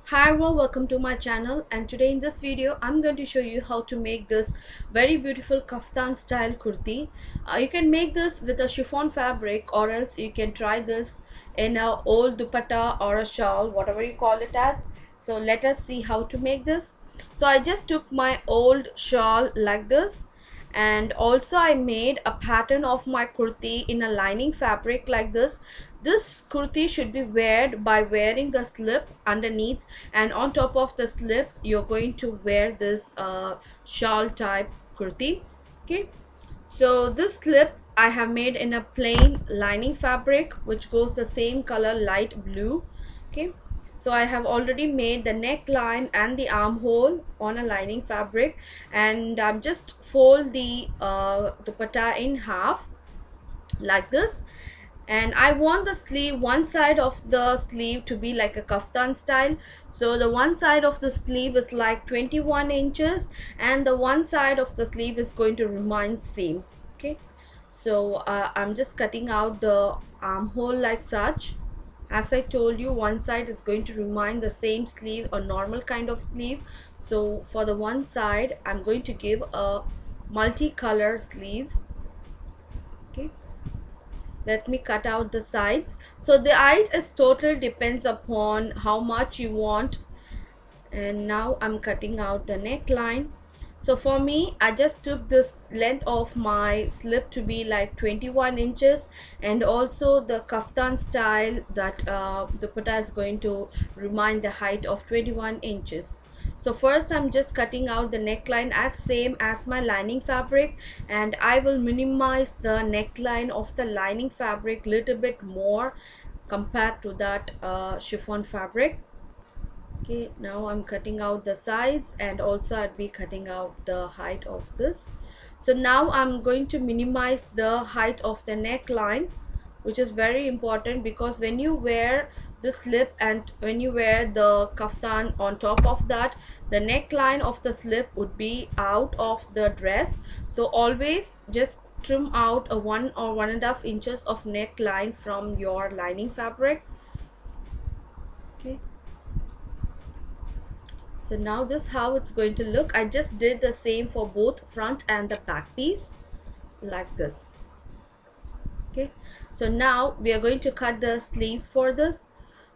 Hi everyone, welcome to my channel, and today in this video I'm going to show you how to make this very beautiful kaftan style kurti. You can make this with a chiffon fabric, or else you can try this in a old duppata or a shawl, whatever you call it as. So let us see how to make this. So I just took my old shawl like this, and also I made a pattern of my kurti in a lining fabric like this. This kurti should be worn by wearing a slip underneath, and on top of the slip you're going to wear this shawl type kurti. Okay, so this slip I have made in a plain lining fabric which goes the same color, light blue. Okay, so I have already made the neckline and the armhole on a lining fabric, and I'm just fold the dupatta in half like this. And I want the sleeve, one side of the sleeve to be like a kaftan style. So the one side of the sleeve is like 21 inches, and the one side of the sleeve is going to remain same. Okay, so I'm just cutting out the armhole like such. As I told you, one side is going to remain the same sleeve, a normal kind of sleeve. So for the one side I'm going to give a multicolor sleeves. Okay, let me cut out the sides. So the height is total depends upon how much you want. And now I'm cutting out the neckline. So for me, I just took this length of my slip to be like 21 inches, and also the kaftan style that the dupatta is going to remain the height of 21 inches. So first I'm just cutting out the neckline as same as my lining fabric, and I will minimize the neckline of the lining fabric little bit more compared to that chiffon fabric. Okay, now I'm cutting out the sides, and also I'll be cutting out the height of this. So now I'm going to minimize the height of the neckline, which is very important, because when you wear the slip and when you wear the kaftan on top of that, the neckline of the slip would be out of the dress. So always just trim out a 1 or 1.5 inches of neckline from your lining fabric. Okay, so now this is how it's going to look. I just did the same for both front and the back piece like this. Okay, so now we are going to cut the sleeves for this.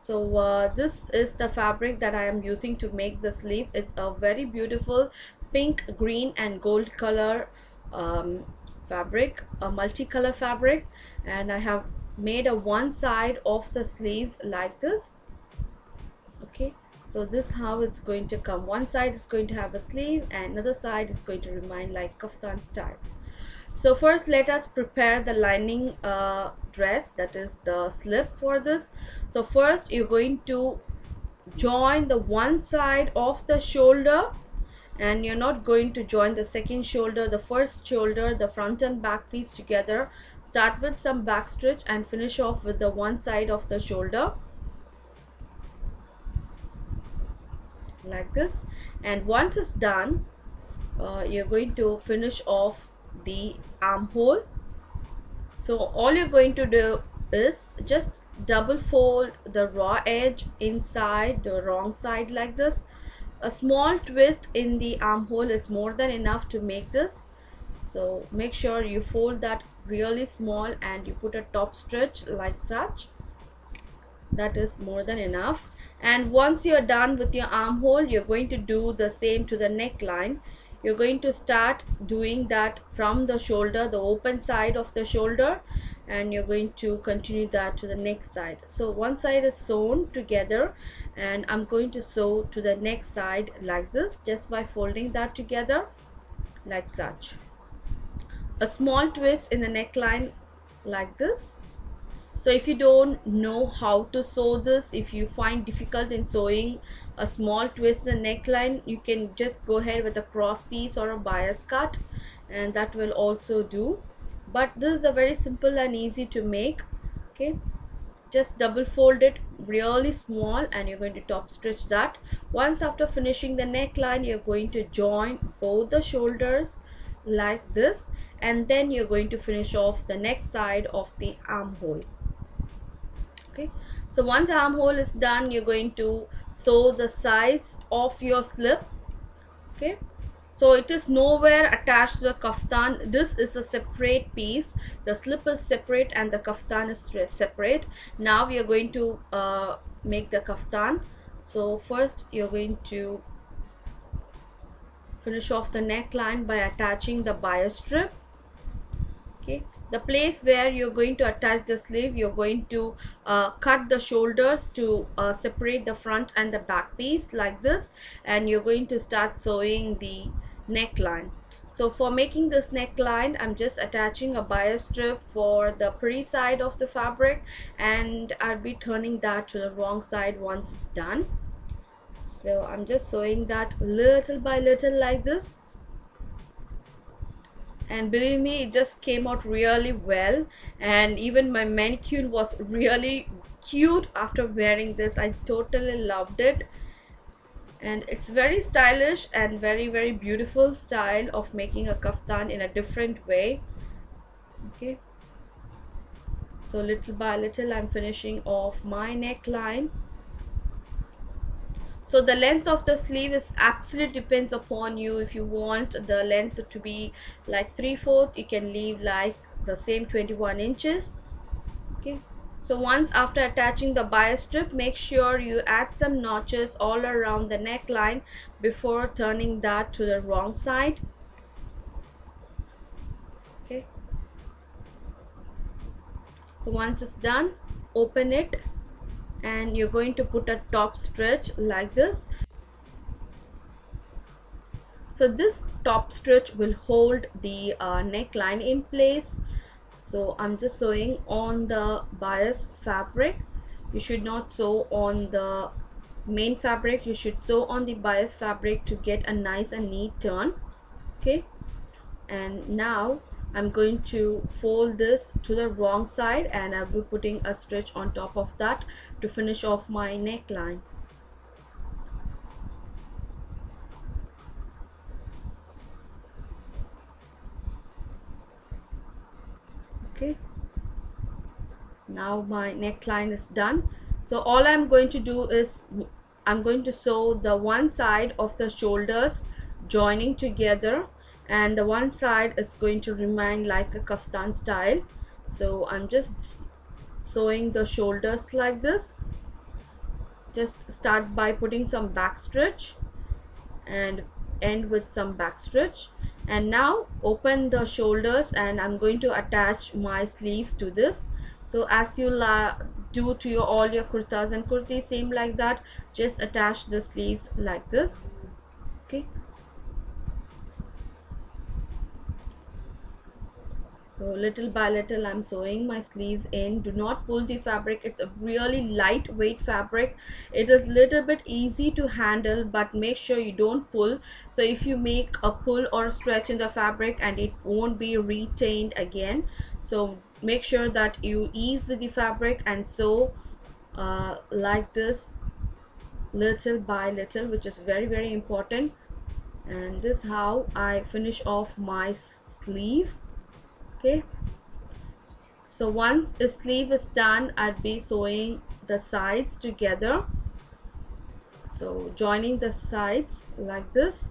So this is the fabric that I am using to make the sleeve. It's a very beautiful pink, green and gold color fabric, a multicolor fabric, and I have made a one side of the sleeves like this. Okay, so this is how it's going to come. One side is going to have a sleeve, and another side is going to remain like kaftan style. So first let us prepare the lining dress, that is the slip for this. So first you're going to join the one side of the shoulder, and you're not going to join the second shoulder, the first shoulder, the front and back piece together. Start with some back stitch and finish off with the one side of the shoulder like this. And once it's done, you're going to finish off the armhole. So all you're going to do is just double fold the raw edge inside the wrong side like this. A small twist in the armhole is more than enough to make this. So make sure you fold that really small and you put a top stitch like such. That is more than enough. And once you're done with your armhole, you're going to do the same to the neckline. You're going to start doing that from the shoulder, the open side of the shoulder, and you're going to continue that to the next side. So one side is sewn together, and I'm going to sew to the next side like this, just by folding that together like such. A small twist in the neckline like this. So if you don't know how to sew this, if you find difficult in sewing a small twist in neckline, you can just go ahead with a cross piece or a bias cut, and that will also do. But this is a very simple and easy to make. Okay, just double fold it really small, and you're going to top stitch that. Once after finishing the neckline, you're going to join both the shoulders like this, and then you're going to finish off the next side of the armhole. Okay, so once the armhole is done, you're going to sew the size of your slip. Okay, so it is nowhere attached to the kaftan. This is a separate piece. The slip is separate and the kaftan is separate. Now we are going to make the kaftan. So first you're going to finish off the neckline by attaching the bias strip. Okay, the place where you're going to attach the sleeve, you're going to cut the shoulders to separate the front and the back piece like this, and you're going to start sewing the neckline. So for making this neckline, I'm just attaching a bias strip for the pretty side of the fabric, and I'll be turning that to the wrong side once it's done. So I'm just sewing that little by little like this, and believe me, it just came out really well, and even my mannequin was really cute after wearing this. I totally loved it, and it's very stylish and very beautiful style of making a kaftan in a different way. Okay, so little by little I'm finishing off my neckline. So the length of the sleeve is absolutely depends upon you. If you want the length to be like 3/4, you can leave like the same 21 inches. Okay, so once after attaching the bias strip, make sure you add some notches all around the neckline before turning that to the wrong side. Okay, so once it's done, open it, and you're going to put a top stitch like this. So this top stitch will hold the neckline in place. So I'm just sewing on the bias fabric. You should not sew on the main fabric, you should sew on the bias fabric to get a nice and neat turn. Okay, and now I'm going to fold this to the wrong side, and I'll be putting a stitch on top of that to finish off my neckline. Okay, now my neckline is done. So all I'm going to do is I'm going to sew the one side of the shoulders joining together, and the one side is going to remain like a kaftan style. So I'm just sewing the shoulders like this. Just start by putting some back stitch and end with some back stitch, and now open the shoulders, and I'm going to attach my sleeves to this. So as you do to all your kurtas and kurtis, same like that, just attach the sleeves like this. Okay, so little by little I'm sewing my sleeves in. Do not pull the fabric, it's a really lightweight fabric. It is little bit easy to handle, but make sure you don't pull. So if you make a pull or stretch in the fabric, and it won't be retained again. So make sure that you ease with the fabric and sew like this, little by little, which is very important. And this is how I finish off my sleeves. Okay, so once the sleeve is done, I'd be sewing the sides together. So joining the sides like this,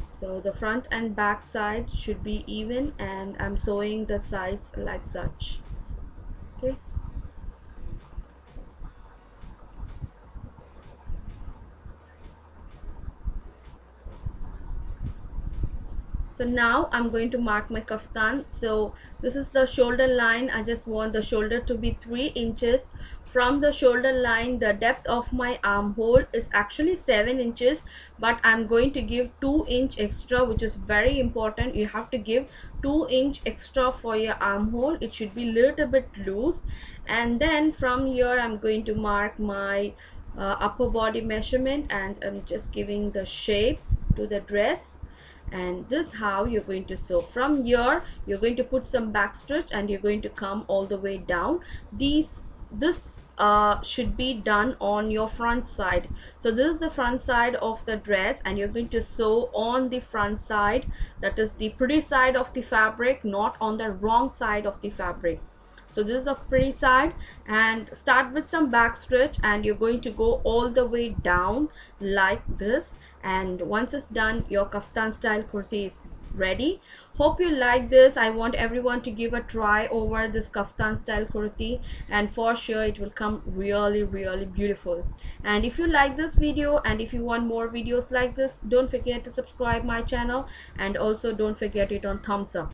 so the front and back side should be even, and I'm sewing the sides like such. Okay, so now I'm going to mark my kaftan. So this is the shoulder line. I just want the shoulder to be 3 inches. From the shoulder line, the depth of my armhole is actually 7 inches, but I'm going to give 2-inch extra, which is very important. You have to give 2-inch extra for your armhole. It should be a little bit loose. And then from here I'm going to mark my upper body measurement, and I'm just giving the shape to the dress. And this is how you're going to sew. From here you're going to put some back stitch, and you're going to come all the way down. This should be done on your front side. So this is the front side of the dress, and you're going to sew on the front side, that is the pretty side of the fabric, not on the wrong side of the fabric. So this is a pretty side, and start with some back stitch, and you're going to go all the way down like this. And once it's done, your kaftan style kurti is ready. Hope you like this. I want everyone to give a try over this kaftan style kurti, and for sure it will come really beautiful. And if you like this video and if you want more videos like this, don't forget to subscribe my channel, and also don't forget it on thumbs up.